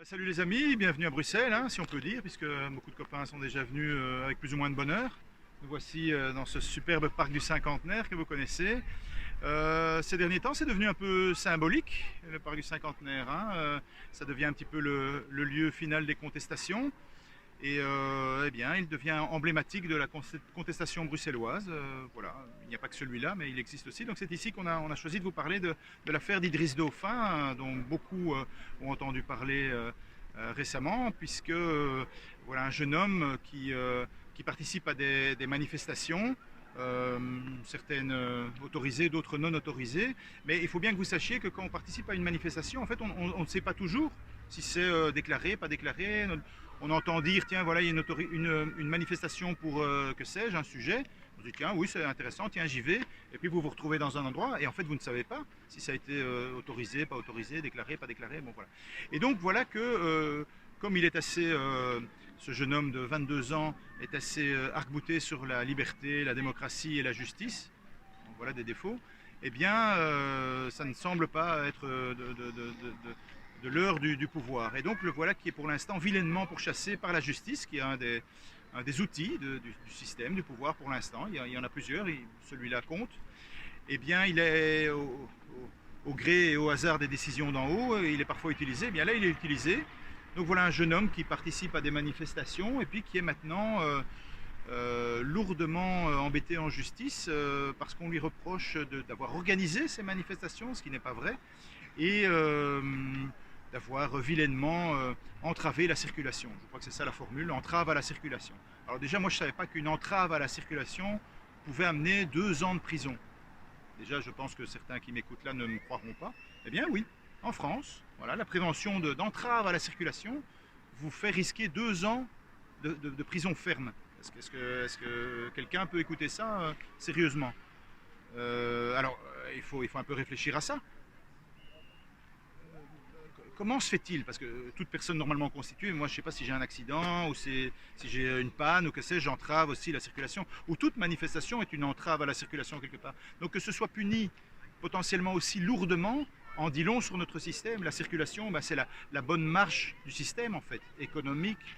Salut les amis, bienvenue à Bruxelles, hein, si on peut dire, puisque beaucoup de copains sont déjà venus avec plus ou moins de bonheur. Nous voici dans ce superbe parc du cinquantenaire que vous connaissez. Ces derniers temps, c'est devenu un peu symbolique, le parc du cinquantenaire, hein. Ça devient un petit peu le lieu final des contestations. Et eh bien, il devient emblématique de la contestation bruxelloise. Voilà, il n'y a pas que celui-là, mais il existe aussi. Donc c'est ici qu'on a choisi de vous parler de l'affaire d'Idriss Dauphin, hein, dont beaucoup ont entendu parler récemment, puisque voilà un jeune homme qui participe à des manifestations. Certaines autorisées, d'autres non autorisées. Mais il faut bien que vous sachiez que quand on participe à une manifestation, en fait, on ne sait pas toujours si c'est déclaré, pas déclaré. On entend dire, tiens, voilà, il y a une manifestation pour, que sais-je, un sujet. On dit, tiens, oui, c'est intéressant, tiens, j'y vais. Et puis vous vous retrouvez dans un endroit et en fait, vous ne savez pas si ça a été autorisé, pas autorisé, déclaré, pas déclaré. Bon, voilà. Et donc, voilà que, comme il est assez, ce jeune homme de 22 ans est assez arc-bouté sur la liberté, la démocratie et la justice, donc voilà des défauts, eh bien, ça ne semble pas être de l'heure du pouvoir. Et donc le voilà qui est pour l'instant vilainement pourchassé par la justice, qui est un des outils du système, du pouvoir pour l'instant. Il y en a plusieurs, celui-là compte. Eh bien, il est au gré et au hasard des décisions d'en haut, il est parfois utilisé. Eh bien là, il est utilisé. Donc voilà un jeune homme qui participe à des manifestations et puis qui est maintenant lourdement embêté en justice parce qu'on lui reproche d'avoir organisé ces manifestations, ce qui n'est pas vrai, et d'avoir vilainement entravé la circulation. Je crois que c'est ça la formule, entrave à la circulation. Alors déjà, moi je ne savais pas qu'une entrave à la circulation pouvait amener 2 ans de prison. Déjà, je pense que certains qui m'écoutent là ne me croiront pas. Eh bien oui, en France, voilà, la prévention d'entrave à la circulation vous fait risquer 2 ans de prison ferme. Est-ce que quelqu'un peut écouter ça sérieusement? Il faut un peu réfléchir à ça. Comment se fait-il? Parce que toute personne normalement constituée, moi je ne sais pas si j'ai un accident ou si j'ai une panne ou que sais-je, j'entrave aussi la circulation. Ou toute manifestation est une entrave à la circulation quelque part. Donc que ce soit puni potentiellement aussi lourdement en dit long sur notre système. La circulation, c'est la bonne marche du système en fait, économique,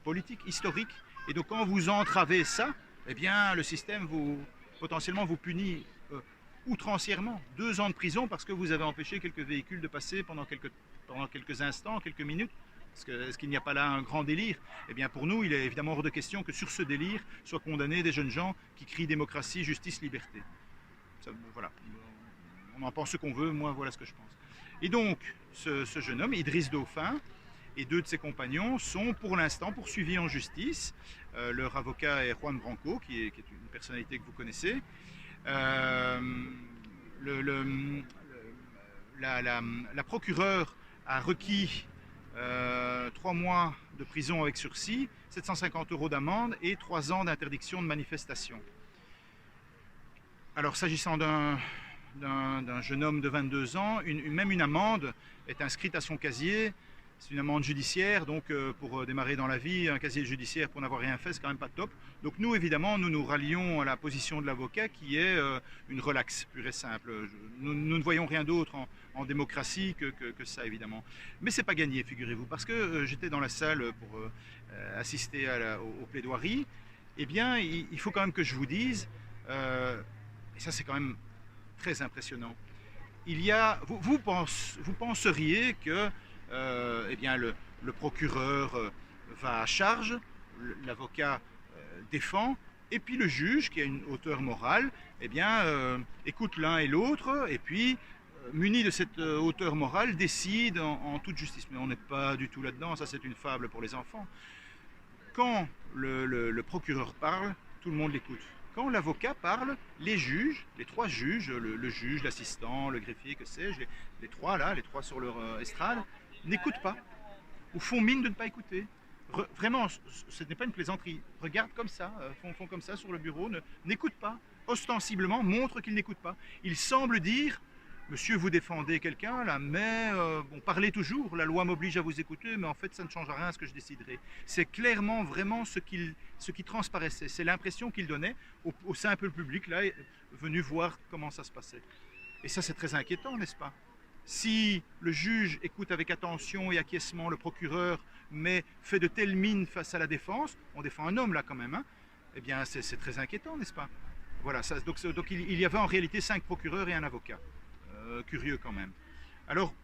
politique, historique. Et donc quand vous entravez ça, eh bien le système potentiellement vous punit outrancièrement. 2 ans de prison parce que vous avez empêché quelques véhicules de passer pendant quelques instants, quelques minutes. Est-ce qu'il n'y a pas là un grand délire? Eh bien pour nous, il est évidemment hors de question que sur ce délire soient condamnés des jeunes gens qui crient démocratie, justice, liberté. Ça, voilà. On en pense ce qu'on veut, moi voilà ce que je pense. Et donc, ce jeune homme, Idriss Dauphin, et 2 de ses compagnons sont pour l'instant poursuivis en justice. Leur avocat est Juan Branco, qui est une personnalité que vous connaissez. Euh, la procureure a requis 3 mois de prison avec sursis, 750 € d'amende et 3 ans d'interdiction de manifestation. Alors s'agissant d'un jeune homme de 22 ans, même une amende est inscrite à son casier. C'est une amende judiciaire, donc pour démarrer dans la vie, un casier judiciaire pour n'avoir rien fait, c'est quand même pas top. Donc nous, évidemment, nous rallions à la position de l'avocat qui est une relaxe pure et simple. Nous ne voyons rien d'autre en démocratie que ça, évidemment. Mais c'est pas gagné, figurez-vous, parce que j'étais dans la salle pour assister aux plaidoiries. Eh bien, il faut quand même que je vous dise, et ça c'est quand même très impressionnant, vous penseriez que eh bien, le procureur va à charge, l'avocat défend, et puis le juge, qui a une hauteur morale, eh bien, écoute l'un et l'autre, et puis, muni de cette hauteur morale, décide en toute justice. Mais on n'est pas du tout là-dedans, ça c'est une fable pour les enfants. Quand le procureur parle, tout le monde l'écoute. Quand l'avocat parle, les juges, les 3 juges, le juge, l'assistant, le greffier, que sais-je, les 3 là, les 3 sur leur estrade, n'écoutent pas, ou font mine de ne pas écouter. Vraiment, ce n'est pas une plaisanterie. Regardent comme ça, font comme ça sur le bureau, n'écoutent pas. Ostensiblement, montrent qu'ils n'écoutent pas. Ils semblent dire, monsieur, vous défendez quelqu'un là, mais bon, parlez toujours, la loi m'oblige à vous écouter, mais en fait, ça ne change rien à ce que je déciderai. C'est clairement, vraiment ce qui transparaissait. C'est l'impression qu'il donnait au simple public là, venu voir comment ça se passait. Et ça, c'est très inquiétant, n'est-ce pas? Si le juge écoute avec attention et acquiescement le procureur, mais fait de telles mines face à la défense, on défend un homme là quand même, hein, eh bien c'est très inquiétant, n'est-ce pas? Voilà, donc il y avait en réalité 5 procureurs et un avocat. Curieux quand même. Alors,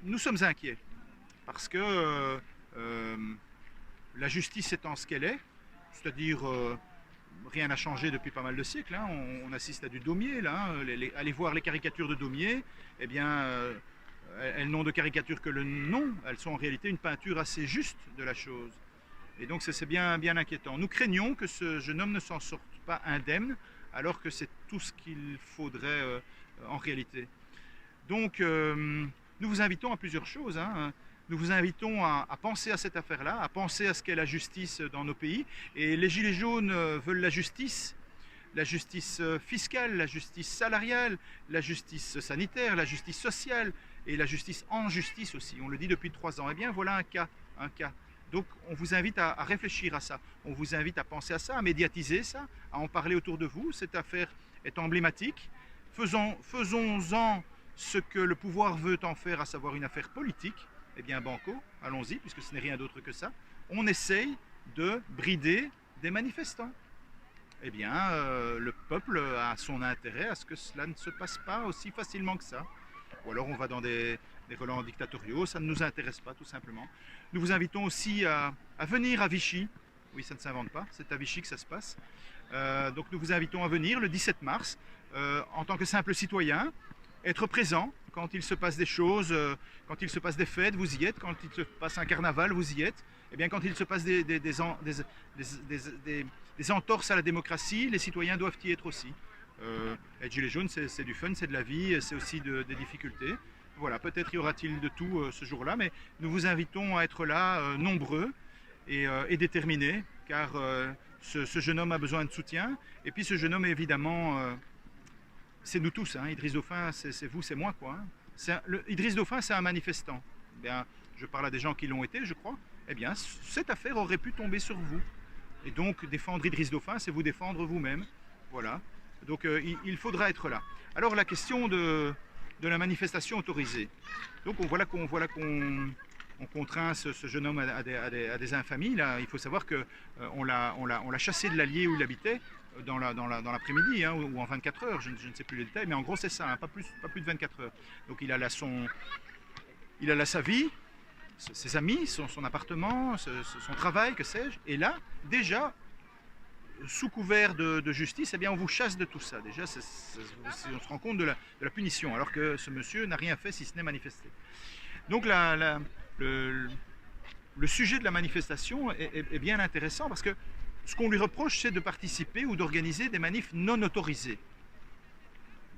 nous sommes inquiets, parce que la justice étant ce qu'elle est, c'est-à-dire rien n'a changé depuis pas mal de siècles, hein, on assiste à du Daumier, là, hein, allez voir les caricatures de Daumier, eh bien, elles n'ont de caricature que le nom, elles sont en réalité une peinture assez juste de la chose. Et donc c'est bien, bien inquiétant. Nous craignons que ce jeune homme ne s'en sorte pas indemne, alors que c'est tout ce qu'il faudrait en réalité. Donc nous vous invitons à plusieurs choses, hein. Nous vous invitons à penser à cette affaire-là, à penser à ce qu'est la justice dans nos pays. Et les Gilets jaunes veulent la justice fiscale, la justice salariale, la justice sanitaire, la justice sociale et la justice en justice aussi. On le dit depuis 3 ans. Eh bien voilà un cas, un cas. Donc on vous invite à réfléchir à ça, on vous invite à penser à ça, à médiatiser ça, à en parler autour de vous. Cette affaire est emblématique. Faisons-en ce que le pouvoir veut en faire, à savoir une affaire politique. Eh bien banco, allons-y, puisque ce n'est rien d'autre que ça. On essaye de brider des manifestants. Eh bien, le peuple a son intérêt à ce que cela ne se passe pas aussi facilement que ça. Ou alors on va dans des relents dictatoriaux, ça ne nous intéresse pas tout simplement. Nous vous invitons aussi à venir à Vichy. Oui, ça ne s'invente pas, c'est à Vichy que ça se passe. Donc nous vous invitons à venir le 17 mars, en tant que simple citoyen, être présent quand il se passe des choses, quand il se passe des fêtes, vous y êtes, quand il se passe un carnaval, vous y êtes. Et bien quand il se passe des entorses à la démocratie, les citoyens doivent y être aussi. Être gilet jaune, c'est du fun, c'est de la vie, c'est aussi des difficultés. Voilà, peut-être y aura-t-il de tout ce jour-là, mais nous vous invitons à être là, nombreux et déterminés, car ce jeune homme a besoin de soutien. Et puis ce jeune homme, évidemment, c'est nous tous, hein. Idriss Dauphin, c'est vous, c'est moi, quoi. Hein. Idriss Dauphin, c'est un manifestant. Bien, je parle à des gens qui l'ont été, je crois. Eh bien, cette affaire aurait pu tomber sur vous. Et donc, défendre Idriss Dauphin, c'est vous défendre vous-même. Voilà. Donc, il faudra être là. Alors, la question de la manifestation autorisée. Donc, voilà qu'on contraint ce jeune homme à des infamies. Là, il faut savoir qu'on l'a chassé de l'Allier où il habitait dans l'après-midi, hein, ou en 24 heures, je ne sais plus les détails, mais en gros c'est ça, hein, pas plus de 24 heures. Donc il a là sa vie, ses amis, son appartement, son travail, que sais-je, et là, déjà, sous couvert de justice, eh bien on vous chasse de tout ça. Déjà, on se rend compte de la punition, alors que ce monsieur n'a rien fait si ce n'est manifester. Donc le sujet de la manifestation est bien intéressant, parce que ce qu'on lui reproche, c'est de participer ou d'organiser des manifs non autorisés.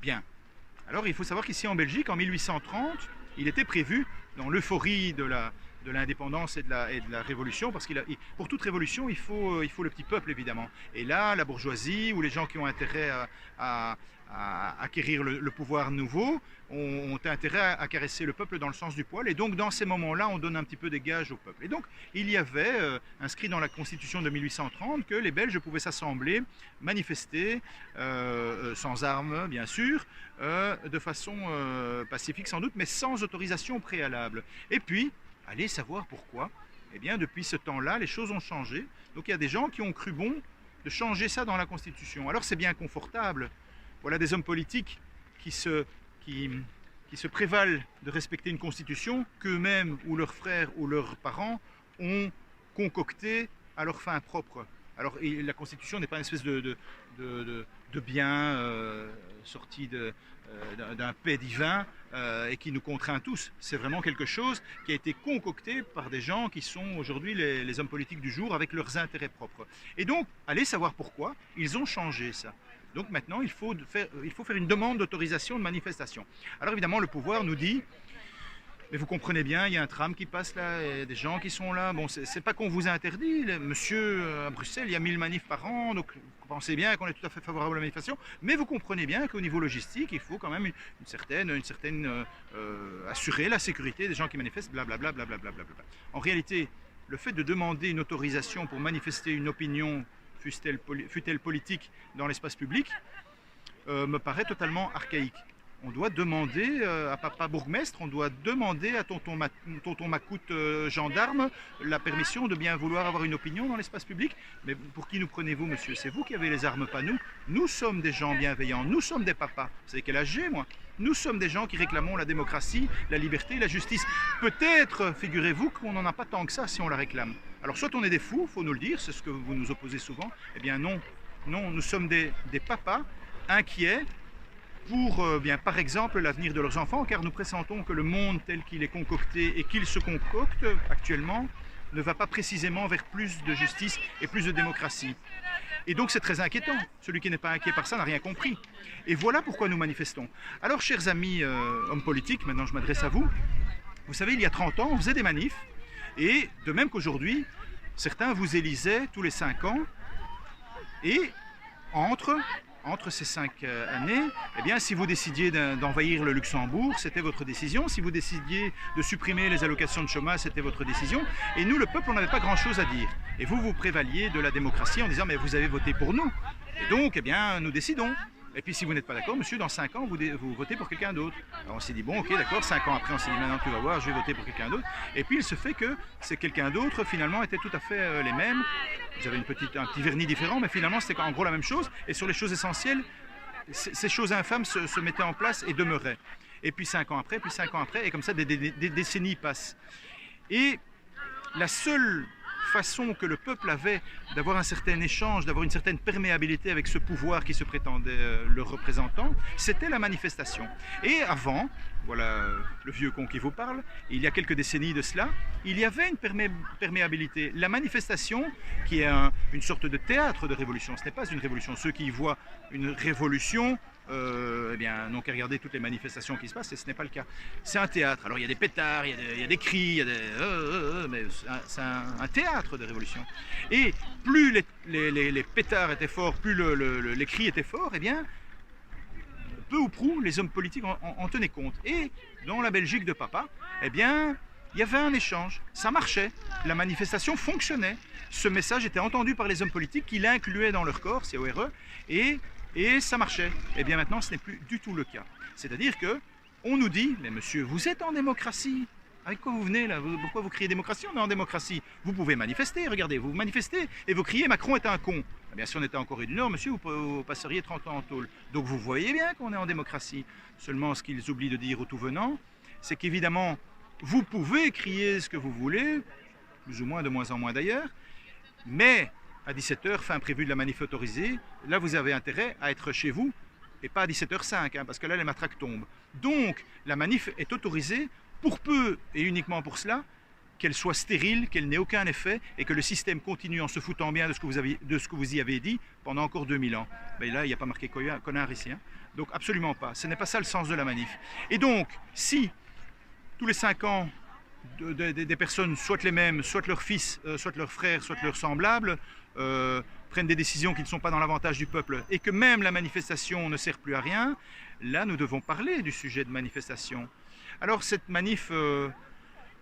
Bien. Alors il faut savoir qu'ici en Belgique, en 1830, il était prévu, dans l'euphorie de l'indépendance et de la révolution, parce pour toute révolution, il faut le petit peuple, évidemment. Et là, la bourgeoisie, ou les gens qui ont intérêt à acquérir le pouvoir nouveau, ont intérêt à caresser le peuple dans le sens du poil. Et donc, dans ces moments-là, on donne un petit peu des gages au peuple. Et donc, il y avait inscrit dans la Constitution de 1830 que les Belges pouvaient s'assembler, manifester, sans armes, bien sûr, de façon pacifique sans doute, mais sans autorisation préalable. Et puis, allez savoir pourquoi. Eh bien, depuis ce temps-là, les choses ont changé. Donc, il y a des gens qui ont cru bon de changer ça dans la Constitution. Alors, c'est bien confortable. Voilà des hommes politiques qui se prévalent de respecter une constitution qu'eux-mêmes ou leurs frères ou leurs parents ont concoctée à leur fin propre. Alors la constitution n'est pas une espèce de bien sorti d'un paix divin et qui nous contraint tous. C'est vraiment quelque chose qui a été concocté par des gens qui sont aujourd'hui les hommes politiques du jour avec leurs intérêts propres. Et donc, allez savoir pourquoi, ils ont changé ça. Donc maintenant, il faut faire une demande d'autorisation de manifestation. Alors évidemment, le pouvoir nous dit, mais vous comprenez bien, il y a un tram qui passe là, et des gens qui sont là. Bon, c'est pas qu'on vous a interdit, monsieur, à Bruxelles, il y a 1000 manifs par an, donc vous pensez bien qu'on est tout à fait favorable à la manifestation, mais vous comprenez bien qu'au niveau logistique, il faut quand même une certaine assurer la sécurité des gens qui manifestent, blablabla, blablabla, blablabla. En réalité, le fait de demander une autorisation pour manifester une opinion, fût-elle politique, dans l'espace public, me paraît totalement archaïque. On doit demander à papa bourgmestre, on doit demander à tonton Macoute gendarme la permission de bien vouloir avoir une opinion dans l'espace public. Mais pour qui nous prenez-vous, monsieur? C'est vous qui avez les armes, pas nous. Nous sommes des gens bienveillants, nous sommes des papas. Vous savez quel âge j'ai, moi? Nous sommes des gens qui réclamons la démocratie, la liberté, la justice. Peut-être, figurez-vous, qu'on n'en a pas tant que ça si on la réclame. Alors soit on est des fous, il faut nous le dire, c'est ce que vous nous opposez souvent. Eh bien non, non, nous sommes des papas inquiets pour, bien, par exemple, l'avenir de leurs enfants, car nous pressentons que le monde tel qu'il est concocté et qu'il se concocte actuellement ne va pas précisément vers plus de justice et plus de démocratie. Et donc c'est très inquiétant. Celui qui n'est pas inquiet par ça n'a rien compris. Et voilà pourquoi nous manifestons. Alors, chers amis hommes politiques, maintenant je m'adresse à vous. Vous savez, il y a 30 ans, on faisait des manifs, et de même qu'aujourd'hui, certains vous élisaient tous les 5 ans, et entre ces 5 années, eh bien, si vous décidiez d'envahir le Luxembourg, c'était votre décision. Si vous décidiez de supprimer les allocations de chômage, c'était votre décision. Et nous, le peuple, on n'avait pas grand-chose à dire. Et vous, vous prévaliez de la démocratie en disant « mais vous avez voté pour nous ». Et donc, eh bien, nous décidons. Et puis si vous n'êtes pas d'accord, monsieur, dans 5 ans, vous votez pour quelqu'un d'autre. Alors on s'est dit, bon, ok, d'accord, 5 ans après, on s'est dit, maintenant tu vas voir, je vais voter pour quelqu'un d'autre. Et puis il se fait que ces quelqu'un d'autre, finalement, étaient tout à fait les mêmes. Ils avaient un petit vernis différent, mais finalement, c'était en gros la même chose. Et sur les choses essentielles, ces choses infâmes se mettaient en place et demeuraient. Et puis 5 ans après, et comme ça, des décennies passent. Et la seule façon que le peuple avait d'avoir un certain échange, d'avoir une certaine perméabilité avec ce pouvoir qui se prétendait leur représentant, c'était la manifestation. Et avant, voilà le vieux con qui vous parle, il y a quelques décennies de cela, il y avait une perméabilité. La manifestation, qui est une sorte de théâtre de révolution, ce n'est pas une révolution. Ceux qui y voient une révolution, eh bien, n'ont qu'à regarder toutes les manifestations qui se passent, et ce n'est pas le cas. C'est un théâtre. Alors il y a des pétards, il y a des cris, il y a des... mais c'est un théâtre de révolution. Et plus les pétards étaient forts, plus les cris étaient forts, eh bien, peu ou prou, les hommes politiques en tenaient compte. Et dans la Belgique de papa, eh bien, il y avait un échange, ça marchait, la manifestation fonctionnait. Ce message était entendu par les hommes politiques qui l'incluaient dans leur corps, CORE, et ça marchait. Et bien maintenant, ce n'est plus du tout le cas. C'est-à-dire que on nous dit, mais monsieur, vous êtes en démocratie. Avec quoi vous venez là? Pourquoi vous criez démocratie? On est en démocratie. Vous pouvez manifester, regardez, vous manifestez et vous criez Macron est un con. Eh bien, si on était en Corée du Nord, monsieur, vous passeriez 30 ans en tôle. Donc vous voyez bien qu'on est en démocratie. Seulement, ce qu'ils oublient de dire au tout venant, c'est qu'évidemment, vous pouvez crier ce que vous voulez, plus ou moins, de moins en moins d'ailleurs, mais à 17h, fin prévue de la manif autorisée, là vous avez intérêt à être chez vous et pas à 17h05, hein, parce que là les matraques tombent. Donc la manif est autorisée pour peu et uniquement pour cela qu'elle soit stérile, qu'elle n'ait aucun effet et que le système continue en se foutant bien de ce que vous y avez dit pendant encore 2000 ans. Mais là il n'y a pas marqué connard ici, hein. Donc absolument pas, ce n'est pas ça le sens de la manif. Et donc si tous les 5 ans des personnes, soit les mêmes, soit leurs fils, soit leurs frères, soit leurs semblables, prennent des décisions qui ne sont pas dans l'avantage du peuple et que même la manifestation ne sert plus à rien, là nous devons parler du sujet de manifestation. Alors cette manif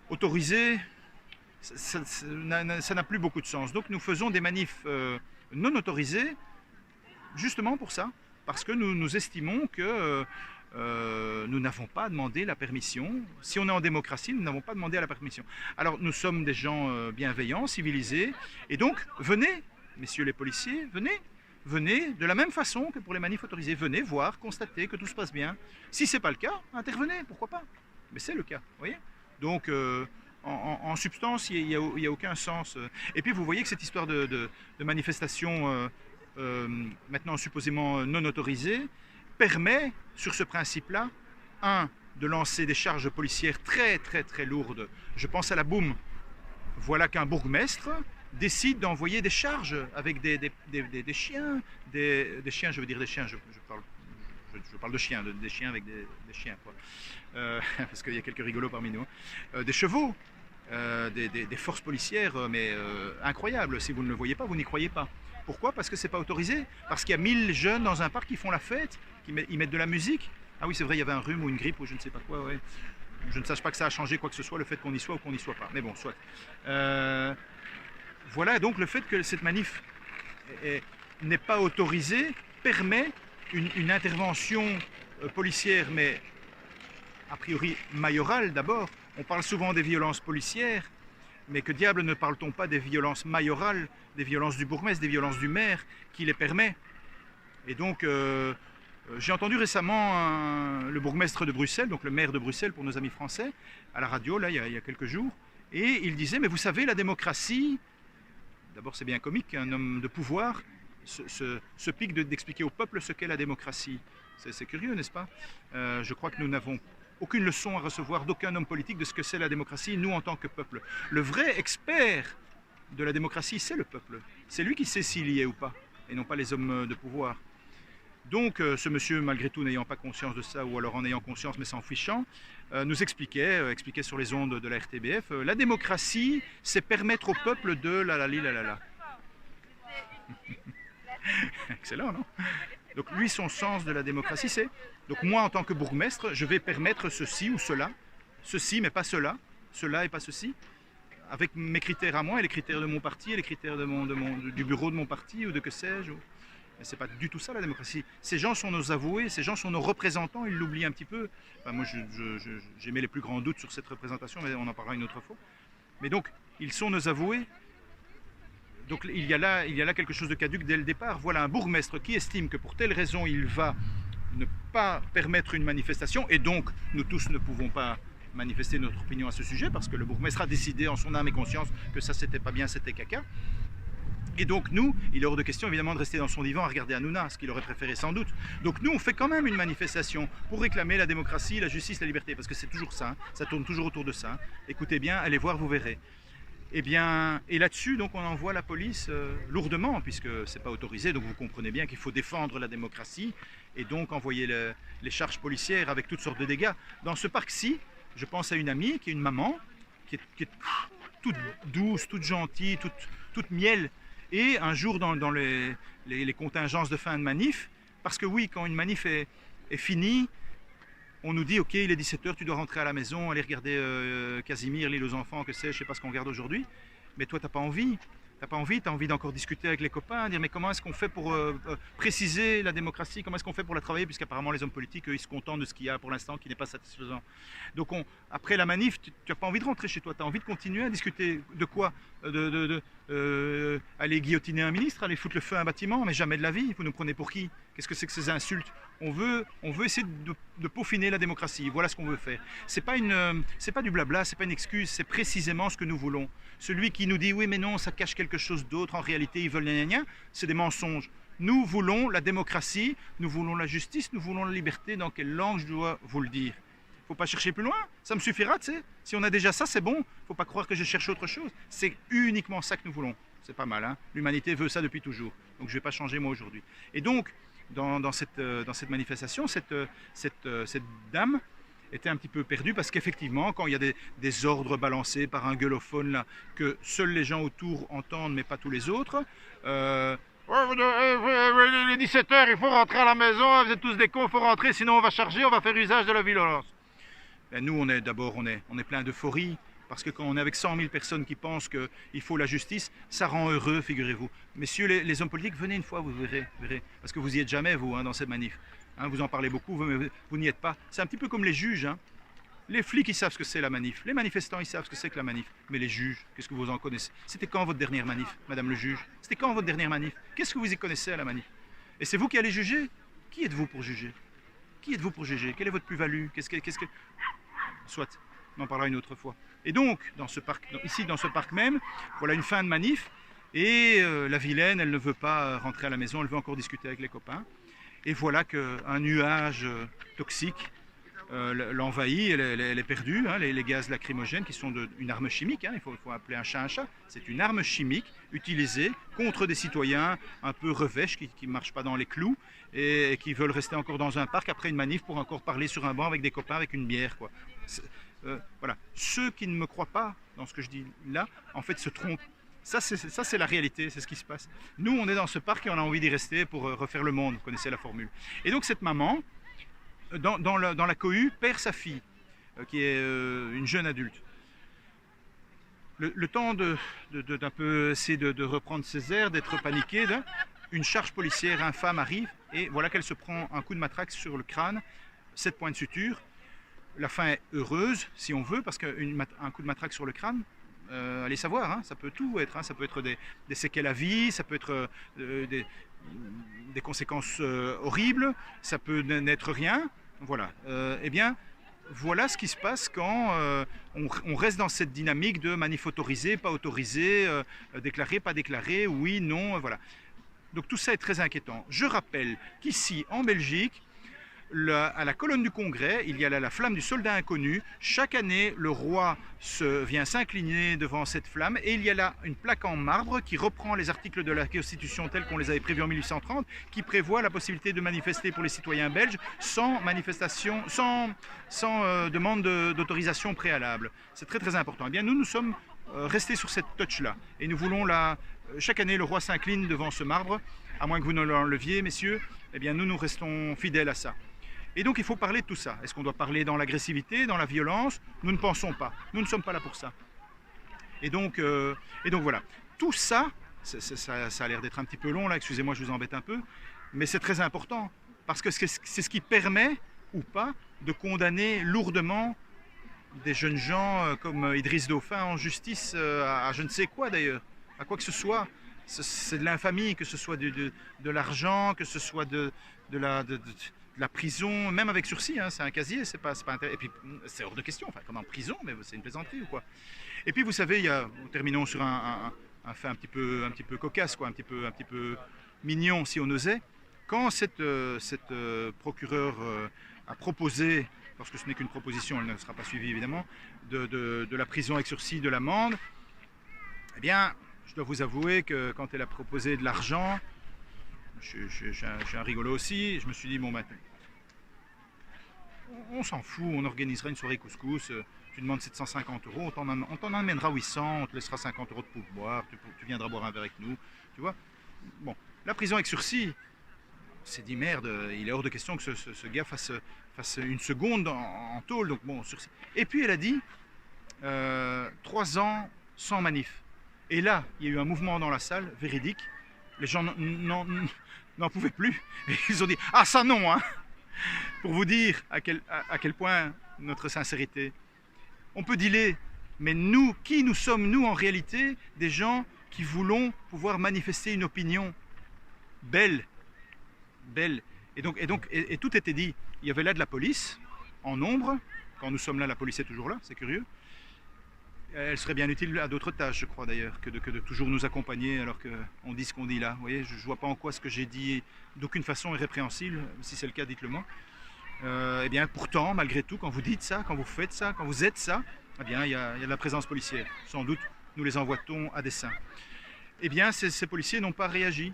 autorisée, ça n'a plus beaucoup de sens. Donc nous faisons des manifs non autorisés justement pour ça, parce que nous estimons que nous n'avons pas demandé la permission. Si on est en démocratie, nous n'avons pas demandé la permission. Alors nous sommes des gens bienveillants, civilisés, et donc venez, messieurs les policiers, venez de la même façon que pour les manifs autorisés, venez voir, constater que tout se passe bien. Si ce n'est pas le cas, intervenez, pourquoi pas. Mais c'est le cas, vous voyez. Donc en substance, il n'y a aucun sens. Et puis vous voyez que cette histoire de manifestation maintenant supposément non autorisée, permet, sur ce principe-là, de lancer des charges policières très lourdes. Je pense à la boum. Voilà qu'un bourgmestre décide d'envoyer des charges avec des chiens, des chiens, je veux dire des chiens, je parle de chiens, des chiens avec des chiens, quoi. Parce qu'il y a quelques rigolos parmi nous. Des chevaux, des forces policières, mais incroyables. Si vous ne le voyez pas, vous n'y croyez pas. Pourquoi? Parce que c'est pas autorisé. Parce qu'il y a 1000 jeunes dans un parc qui font la fête, ils mettent de la musique. Ah oui, c'est vrai, il y avait un rhume ou une grippe ou je ne sais pas quoi. Ouais. Je ne sache pas que ça a changé quoi que ce soit, le fait qu'on y soit ou qu'on n'y soit pas. Mais bon, soit. Voilà, donc le fait que cette manif n'est pas autorisée permet une intervention policière, mais a priori mayorale d'abord. On parle souvent des violences policières, mais que diable ne parle-t-on pas des violences mayorales, des violences du bourgmestre, des violences du maire qui les permet? Et donc, j'ai entendu récemment le bourgmestre de Bruxelles, donc le maire de Bruxelles pour nos amis français, à la radio, là, il y a quelques jours, et il disait, mais vous savez, la démocratie, d'abord c'est bien comique qu'un homme de pouvoir se pique d'expliquer au peuple ce qu'est la démocratie. C'est curieux, n'est-ce pas? Je crois que nous n'avons aucune leçon à recevoir d'aucun homme politique de ce que c'est la démocratie, nous en tant que peuple. Le vrai expert de la démocratie, c'est le peuple. C'est lui qui sait s'il y est ou pas, et non pas les hommes de pouvoir. Donc ce monsieur, malgré tout, n'ayant pas conscience de ça, ou alors en ayant conscience mais s'en fichant, nous expliquait sur les ondes de la RTBF, la démocratie, c'est permettre au peuple de la. Excellent, non? Donc lui, son sens de la démocratie, c'est, donc moi en tant que bourgmestre, je vais permettre ceci ou ceci mais pas cela et pas ceci, avec mes critères à moi et les critères de mon parti et les critères du bureau de mon parti ou de que sais-je. Mais c'est pas du tout ça la démocratie. Ces gens sont nos avoués, ces gens sont nos représentants, ils l'oublient un petit peu. Enfin, moi j'ai mis les plus grands doutes sur cette représentation, mais on en parlera une autre fois. Mais donc, ils sont nos avoués. Donc il y a là quelque chose de caduc dès le départ. Voilà un bourgmestre qui estime que pour telle raison il va ne pas permettre une manifestation, et donc nous tous ne pouvons pas manifester notre opinion à ce sujet, parce que le bourgmestre a décidé en son âme et conscience que ça c'était pas bien, c'était caca. Et donc nous, il est hors de question évidemment de rester dans son divan à regarder Hanouna, ce qu'il aurait préféré sans doute. Donc nous, on fait quand même une manifestation pour réclamer la démocratie, la justice, la liberté, parce que c'est toujours ça, ça tourne toujours autour de ça. Écoutez bien, allez voir, vous verrez. Eh bien, et là-dessus, donc, on envoie la police lourdement, puisque c'est pas autorisé, donc vous comprenez bien qu'il faut défendre la démocratie, et donc envoyer les charges policières avec toutes sortes de dégâts. Dans ce parc-ci, je pense à une amie, qui est une maman, qui est toute douce, toute gentille, toute miel, et un jour dans les contingences de fin de manif, parce que oui, quand une manif est finie, on nous dit, ok, il est 17h, tu dois rentrer à la maison, aller regarder Casimir, l'île aux enfants, que sais-je, je sais pas ce qu'on regarde aujourd'hui. Mais toi, t'as pas envie. T'as envie d'encore discuter avec les copains, dire mais comment est-ce qu'on fait pour préciser la démocratie, comment est-ce qu'on fait pour la travailler, puisqu'apparemment les hommes politiques, eux, ils se contentent de ce qu'il y a pour l'instant, qui n'est pas satisfaisant. Donc après la manif, tu n'as pas envie de rentrer chez toi, tu as envie de continuer à discuter de quoi? Aller guillotiner un ministre, aller foutre le feu à un bâtiment, mais jamais de la vie, vous nous prenez pour qui? Qu'est-ce que c'est que ces insultes? On veut essayer de peaufiner la démocratie, voilà ce qu'on veut faire. C'est pas du blabla, c'est pas une excuse, c'est précisément ce que nous voulons. Celui qui nous dit oui mais non, ça cache quelque chose d'autre, en réalité ils veulent gna gna gna, c'est des mensonges. Nous voulons la démocratie, nous voulons la justice, nous voulons la liberté. Dans quelle langue je dois vous le dire? Faut pas chercher plus loin, ça me suffira, tu sais. Si on a déjà ça, c'est bon, faut pas croire que je cherche autre chose. C'est uniquement ça que nous voulons. C'est pas mal, hein. L'humanité veut ça depuis toujours, donc je vais pas changer moi aujourd'hui. Et donc, dans cette manifestation, cette dame était un petit peu perdue, parce qu'effectivement, quand il y a des ordres balancés par un gueulophone là, que seuls les gens autour entendent, mais pas tous les autres, il est 17h, il faut rentrer à la maison, vous êtes tous des cons, il faut rentrer, sinon on va charger, on va faire usage de la violence. Et nous, on est plein d'euphorie, parce que quand on est avec 100 000 personnes qui pensent qu'il faut la justice, ça rend heureux, figurez-vous. Messieurs les hommes politiques, venez une fois, vous verrez, parce que vous n'y êtes jamais, vous, hein, dans cette manif. Hein, vous en parlez beaucoup, vous n'y êtes pas. C'est un petit peu comme les juges. Hein. Les flics, ils savent ce que c'est la manif. Les manifestants, ils savent ce que c'est que la manif. Mais les juges, qu'est-ce que vous en connaissez? C'était quand votre dernière manif, madame le juge? C'était quand votre dernière manif? Qu'est-ce que vous y connaissez à la manif? Et c'est vous qui allez juger? Qui êtes-vous pour juger? Qui êtes-vous pour juger? Quelle est votre plus-value? Soit, on en parlera une autre fois. Et donc, ici, dans ce parc même, voilà une fin de manif. Et la vilaine, elle ne veut pas rentrer à la maison, elle veut encore discuter avec les copains. Et voilà qu'un nuage toxique l'envahit, elle est perdue, hein, les gaz lacrymogènes qui sont une arme chimique, hein, il faut appeler un chat. C'est une arme chimique utilisée contre des citoyens un peu revêches qui ne marchent pas dans les clous et qui veulent rester encore dans un parc après une manif pour encore parler sur un banc avec des copains avec une bière, quoi. Voilà. Ceux qui ne me croient pas dans ce que je dis là, en fait se trompent. Ça c'est la réalité, c'est ce qui se passe. Nous on est dans ce parc et on a envie d'y rester pour refaire le monde, vous connaissez la formule. Et donc cette maman, dans la cohue, perd sa fille, qui est une jeune adulte. Le temps d'un peu essayer de reprendre ses airs, d'être paniquée, une charge policière infâme arrive et voilà qu'elle se prend un coup de matraque sur le crâne 7 points de suture. La fin est heureuse, si on veut, parce qu'un coup de matraque sur le crâne, allez savoir, hein, ça peut tout être. Hein, ça peut être des séquelles à vie, ça peut être des conséquences horribles, ça peut n'être rien. Voilà. Eh bien, voilà ce qui se passe quand on reste dans cette dynamique de manif autorisé, pas autorisé, déclaré, pas déclaré, oui, non, voilà. Donc tout ça est très inquiétant. Je rappelle qu'ici, en Belgique, à la colonne du Congrès, il y a là la flamme du soldat inconnu. Chaque année, le roi vient s'incliner devant cette flamme et il y a là une plaque en marbre qui reprend les articles de la Constitution tels qu'on les avait prévus en 1830, qui prévoit la possibilité de manifester pour les citoyens belges sans manifestation, sans demande d'autorisation préalable. C'est très très important. Eh bien, nous sommes restés sur cette touch-là et nous voulons chaque année, le roi s'incline devant ce marbre, à moins que vous ne l'enleviez, messieurs. Eh bien, nous restons fidèles à ça. Et donc il faut parler de tout ça. Est-ce qu'on doit parler dans l'agressivité, dans la violence? Nous ne pensons pas. Nous ne sommes pas là pour ça. Et donc voilà. Tout ça, ça a l'air d'être un petit peu long là, excusez-moi, je vous embête un peu, mais c'est très important. Parce que c'est ce qui permet, ou pas, de condamner lourdement des jeunes gens comme Idriss Dauphin en justice à je ne sais quoi d'ailleurs, à quoi que ce soit. C'est de l'infamie, que ce soit de l'argent, que ce soit de la prison, même avec sursis, hein, c'est un casier, c'est pas et puis c'est hors de question, enfin comme en prison, mais c'est une plaisanterie ou quoi. Et puis vous savez, terminons sur un fait un petit peu cocasse, quoi, un petit peu mignon si on osait. Quand cette procureure a proposé, parce que ce n'est qu'une proposition, elle ne sera pas suivie évidemment, de la prison avec sursis, de l'amende, eh bien, je dois vous avouer que quand elle a proposé de l'argent, je suis un rigolo aussi, je me suis dit, bon, ben, on s'en fout, on organisera une soirée couscous, tu demandes 750 €, on t'en amènera 800, on te laissera 50 € de pourboire, tu viendras boire un verre avec nous, tu vois. Bon, la prison avec sursis, on s'est dit, merde, il est hors de question que ce gars fasse une seconde en tôle, donc bon, sursis. Et puis elle a dit, 3 ans sans manif. Et là, il y a eu un mouvement dans la salle, véridique. Les gens n'en pouvaient plus. Et ils ont dit, ah ça non, hein. Pour vous dire à quel point notre sincérité. On peut dealer, mais nous, qui nous sommes, nous, en réalité, des gens qui voulons pouvoir manifester une opinion belle. Et tout était dit. Il y avait là de la police, en nombre. Quand nous sommes là, la police est toujours là, c'est curieux. Elle serait bien utile à d'autres tâches, je crois d'ailleurs, que de toujours nous accompagner alors qu'on dit ce qu'on dit là. Vous voyez, je ne vois pas en quoi ce que j'ai dit d'aucune façon est répréhensible. Si c'est le cas, dites-le moi. Eh bien, pourtant, malgré tout, quand vous dites ça, quand vous faites ça, quand vous êtes ça, eh bien, il y a de la présence policière. Sans doute, nous les envoie-t-on à dessein. Eh bien, ces policiers n'ont pas réagi.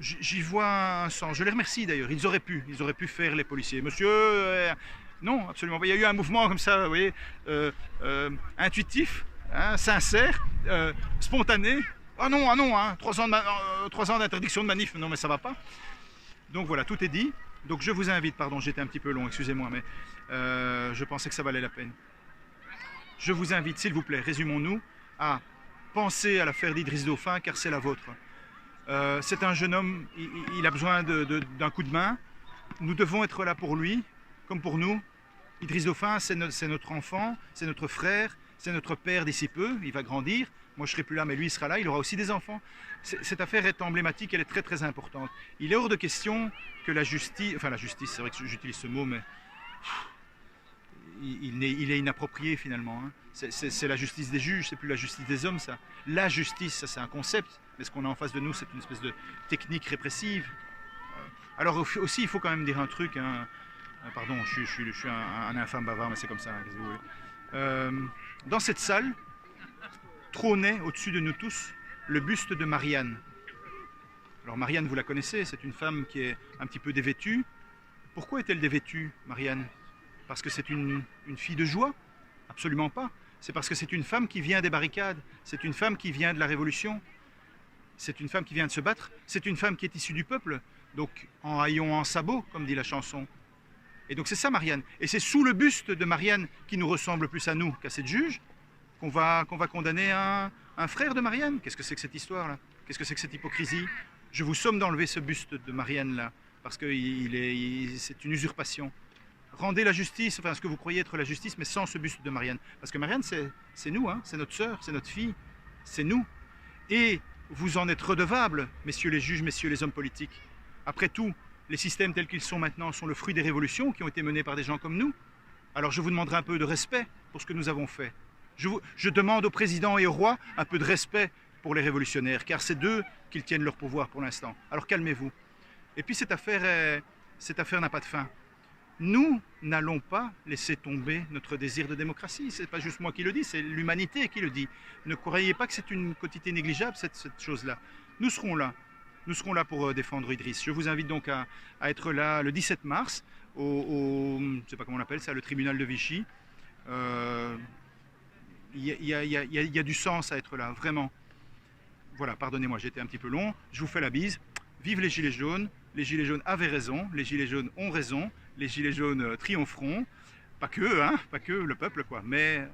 J'y vois un sens. Je les remercie d'ailleurs. Ils auraient pu faire les policiers. Monsieur... non, absolument pas. Il y a eu un mouvement comme ça, vous voyez, intuitif, hein, sincère, spontané. Ah non, hein, 3 ans d'interdiction de manif, non mais ça va pas. Donc voilà, tout est dit. Donc je vous invite, pardon, j'étais un petit peu long, excusez-moi, mais je pensais que ça valait la peine. Je vous invite, s'il vous plaît, résumons-nous, à penser à l'affaire d'Idriss Dauphin, car c'est la vôtre. C'est un jeune homme, il a besoin d'un coup de main. Nous devons être là pour lui, comme pour nous. Idriss Dauphin, c'est notre enfant, c'est notre frère, c'est notre père d'ici peu, il va grandir. Moi, je ne serai plus là, mais lui, il sera là, il aura aussi des enfants. Cette affaire est emblématique, elle est très très importante. Il est hors de question que la justice, c'est vrai que j'utilise ce mot, mais il est inapproprié finalement. Hein. C'est la justice des juges, c'est plus la justice des hommes, ça. La justice, ça c'est un concept, mais ce qu'on a en face de nous, c'est une espèce de technique répressive. Alors aussi, il faut quand même dire un truc, hein. Pardon, je suis un infâme bavard, mais c'est comme ça. Dans cette salle, trônait au-dessus de nous tous le buste de Marianne. Alors Marianne, vous la connaissez, c'est une femme qui est un petit peu dévêtue. Pourquoi est-elle dévêtue, Marianne? Parce que c'est une fille de joie? Absolument pas. C'est parce que c'est une femme qui vient des barricades, c'est une femme qui vient de la Révolution, c'est une femme qui vient de se battre, c'est une femme qui est issue du peuple, donc en haillons en sabot, comme dit la chanson. Et donc c'est ça Marianne. Et c'est sous le buste de Marianne qui nous ressemble plus à nous qu'à cette juge qu'on va condamner un frère de Marianne. Qu'est-ce que c'est que cette histoire-là? Qu'est-ce que c'est que cette hypocrisie? Je vous somme d'enlever ce buste de Marianne-là, parce que c'est une usurpation. rendez la justice, enfin ce que vous croyez être la justice, mais sans ce buste de Marianne. Parce que Marianne, c'est nous, hein, c'est notre sœur, c'est notre fille, c'est nous. Et vous en êtes redevables, messieurs les juges, messieurs les hommes politiques. Après tout, les systèmes tels qu'ils sont maintenant sont le fruit des révolutions qui ont été menées par des gens comme nous. Alors je vous demanderai un peu de respect pour ce que nous avons fait. Je demande au président et au roi un peu de respect pour les révolutionnaires, car c'est d'eux qu'ils tiennent leur pouvoir pour l'instant. Alors calmez-vous. Et puis cette affaire n'a pas de fin. Nous n'allons pas laisser tomber notre désir de démocratie. Ce n'est pas juste moi qui le dis, c'est l'humanité qui le dit. Ne croyez pas que c'est une quantité négligeable, cette chose-là. Nous serons là. Nous serons là pour défendre Idriss. Je vous invite donc à être là le 17 mars je ne sais pas comment on appelle ça, le tribunal de Vichy. Il y a du sens à être là, vraiment. Voilà, pardonnez-moi, j'ai été un petit peu long. Je vous fais la bise. Vive les Gilets jaunes. Les Gilets jaunes avaient raison. Les Gilets jaunes ont raison. Les Gilets jaunes triompheront. Pas que, hein, pas que le peuple, quoi. Mais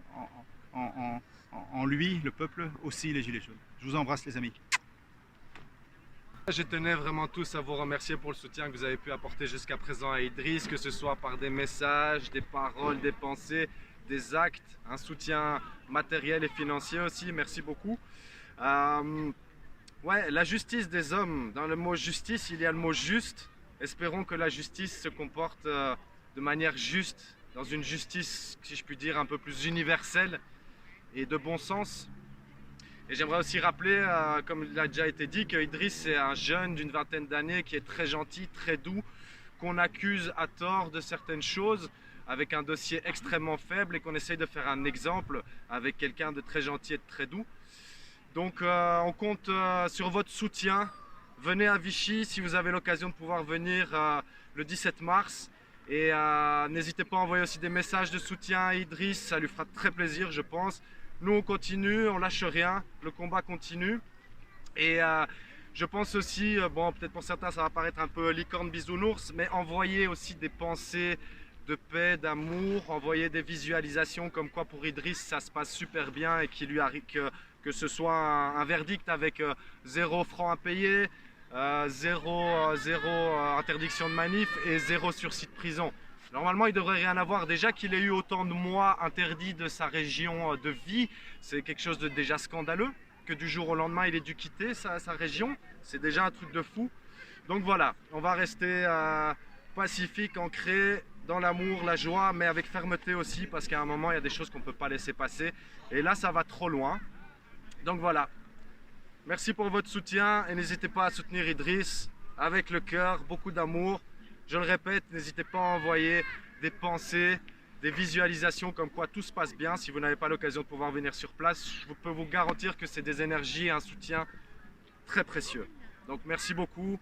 en lui, le peuple, aussi les Gilets jaunes. Je vous embrasse, les amis. Je tenais vraiment tous à vous remercier pour le soutien que vous avez pu apporter jusqu'à présent à Idriss, que ce soit par des messages, des paroles, des pensées, des actes, un soutien matériel et financier aussi. Merci beaucoup. Ouais, la justice des hommes. Dans le mot justice, il y a le mot juste. Espérons que la justice se comporte de manière juste, dans une justice, si je puis dire, un peu plus universelle et de bon sens. Et j'aimerais aussi rappeler, comme il a déjà été dit, que Idriss est un jeune d'une vingtaine d'années qui est très gentil, très doux, qu'on accuse à tort de certaines choses, avec un dossier extrêmement faible et qu'on essaye de faire un exemple avec quelqu'un de très gentil et de très doux. Donc on compte sur votre soutien. Venez à Vichy si vous avez l'occasion de pouvoir venir le 17 mars. Et n'hésitez pas à envoyer aussi des messages de soutien à Idriss, ça lui fera très plaisir je pense. Nous on continue, on lâche rien, le combat continue. Et je pense aussi, bon peut-être pour certains ça va paraître un peu licorne bisounours, mais envoyer aussi des pensées de paix, d'amour, envoyer des visualisations comme quoi pour Idriss ça se passe super bien et qu'il lui arrive que ce soit un verdict avec 0 francs à payer, zéro interdiction de manif et 0 sursis de prison. Normalement, il ne devrait rien avoir. Déjà qu'il ait eu autant de mois interdits de sa région de vie, c'est quelque chose de déjà scandaleux. Que du jour au lendemain, il ait dû quitter sa région, c'est déjà un truc de fou. Donc voilà, on va rester pacifique, ancré dans l'amour, la joie, mais avec fermeté aussi, parce qu'à un moment, il y a des choses qu'on ne peut pas laisser passer. Et là, ça va trop loin. Donc voilà. Merci pour votre soutien et n'hésitez pas à soutenir Idriss avec le cœur, beaucoup d'amour. Je le répète, n'hésitez pas à envoyer des pensées, des visualisations comme quoi tout se passe bien. Si vous n'avez pas l'occasion de pouvoir venir sur place, je peux vous garantir que c'est des énergies et un soutien très précieux. Donc merci beaucoup